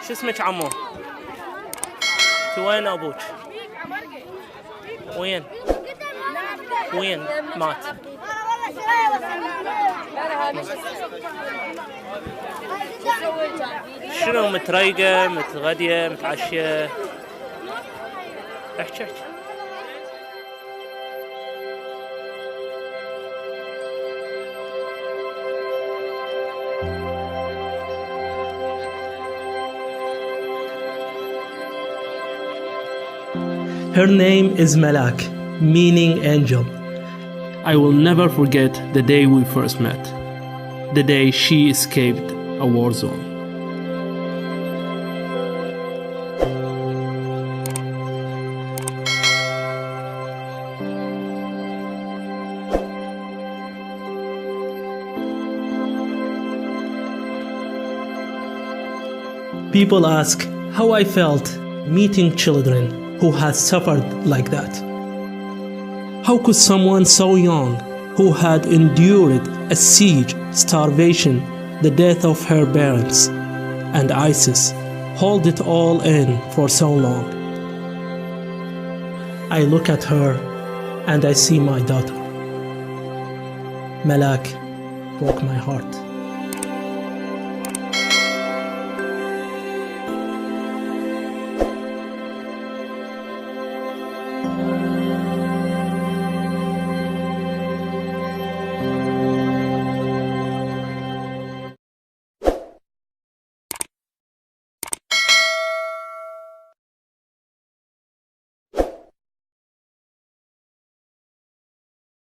شو اسمك عمو؟ انت وين ابوك؟ وين؟ وين مات؟ شنو متريقة متغدية متعشية؟ احكي. Her name is Malak, meaning angel. I will never forget the day we first met. The day she escaped a war zone. People ask how I felt meeting children who had suffered like that. How could someone so young, who had endured a siege, starvation, the death of her parents, and ISIS, hold it all in for so long? I look at her and I see my daughter. Malak broke my heart.